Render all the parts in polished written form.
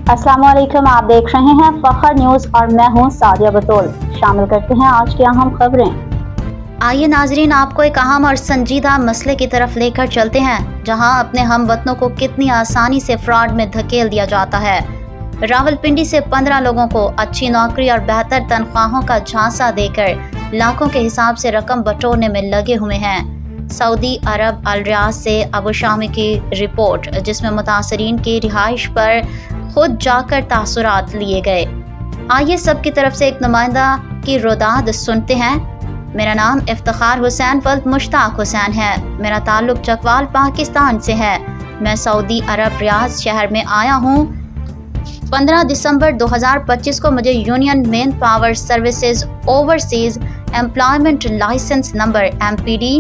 अस्सलाम वालेकुम, आप देख रहे हैं फखर न्यूज़ और मैं हूं सादिया बतौल। शामिल करते हैं आज की अहम खबरें। आइए नाजरीन, आपको एक अहम और संजीदा मसले की तरफ लेकर चलते हैं, जहां अपने हमवतनों को कितनी आसानी से फ्रॉड में धकेल दिया जाता है। रावलपिंडी से 15 लोगों को अच्छी नौकरी और बेहतर तनख्वाहों का झांसा देकर लाखों के हिसाब से रकम बटोरने में लगे हुए हैं। सऊदी अरब अल रियाद से अबू शामी की रिपोर्ट, जिसमें मुतासरीन की रिहाइश पर खुद जाकर तासुरात लिए गए। आइए सबकी तरफ से एक नुमाइंदा की रोदाद सुनते हैं। मेरा नाम इफ्तिखार हुसैन वल्द मुश्ताक हुसैन है। मेरा ताल्लुक चकवाल पाकिस्तान से है। मैं सऊदी अरब रियाद शहर में आया हूँ। 15 दिसंबर 2025 को मुझे union man power services overseas employment licence number MPD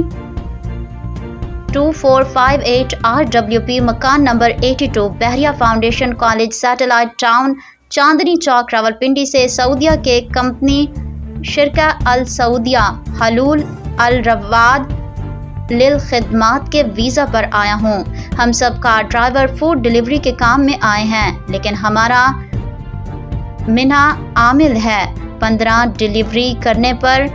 2458 RWP मकान number 82 Bahria foundation college satellite town Chandni Chowk Rawalpindi से सऊदिया के कंपनी शिरका अल सऊदिया हलूल अल रवाद लिल खिदमात के वीज़ा पर आया हूँ। हम सब कार ड्राइवर फूड डिलीवरी के काम में आए हैं, लेकिन हमारा मिना आमिल है। 15 डिलीवरी करने पर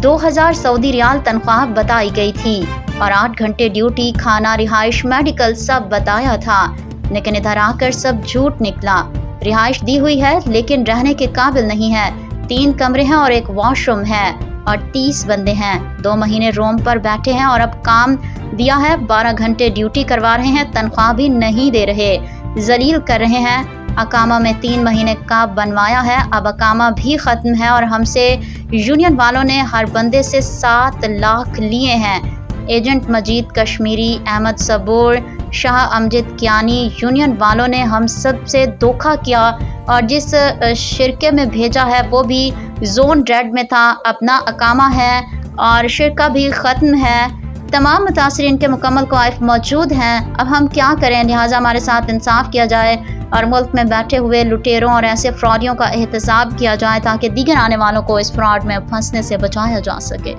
2000 सऊदी रियाल तनख्वाह बताई गई थी और 8 घंटे ड्यूटी, खाना, रिहाइश, मेडिकल सब बताया था, लेकिन इधर आकर सब झूठ निकला। रिहाइश दी हुई है लेकिन रहने के काबिल नहीं है। 3 कमरे हैं और एक वॉशरूम है और 30 बंदे हैं। 2 महीने रूम पर बैठे हैं और अब काम दिया है, 12 घंटे ड्यूटी करवा रहे हैं, तनख्वाह भी नहीं दे रहे, जलील कर रहे हैं। अकामा में 3 महीने का बनवाया है, अब अकामा भी ख़त्म है और हमसे यूनियन वालों ने हर बंदे से 7 लाख लिए हैं। एजेंट मजीद कश्मीरी, अहमद सबूर, शाह अमजद कियानी, यूनियन वालों ने हम सब से धोखा किया और जिस शिरके में भेजा है वो भी जोन रेड में था। अपना अकामा है और शिरका भी ख़त्म है। तमाम मुतासरीन के मुकम्मल क्वाइफ मौजूद हैं। अब हम क्या करें, लिहाजा हमारे साथ इंसाफ किया जाए और मुल्क में बैठे हुए लुटेरों और ऐसे फ्रॉडियों का एहतसाब किया जाए ताकि दीगर आने वालों को इस फ्रॉड में फंसने से बचाया जा सके।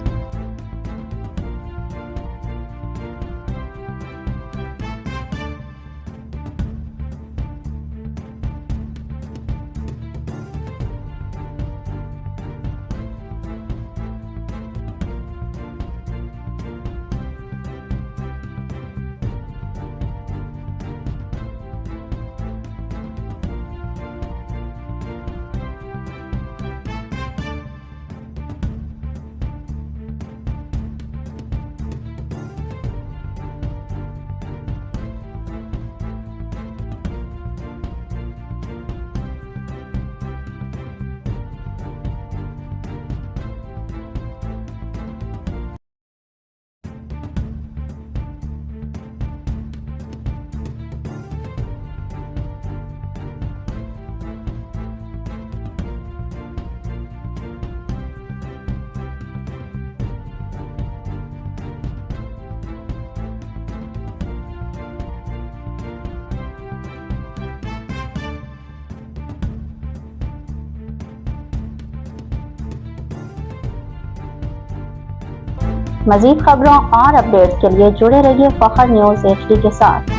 मज़ीद खबरों और अपडेट्स के लिए जुड़े रहिए फखर न्यूज़ HD के साथ।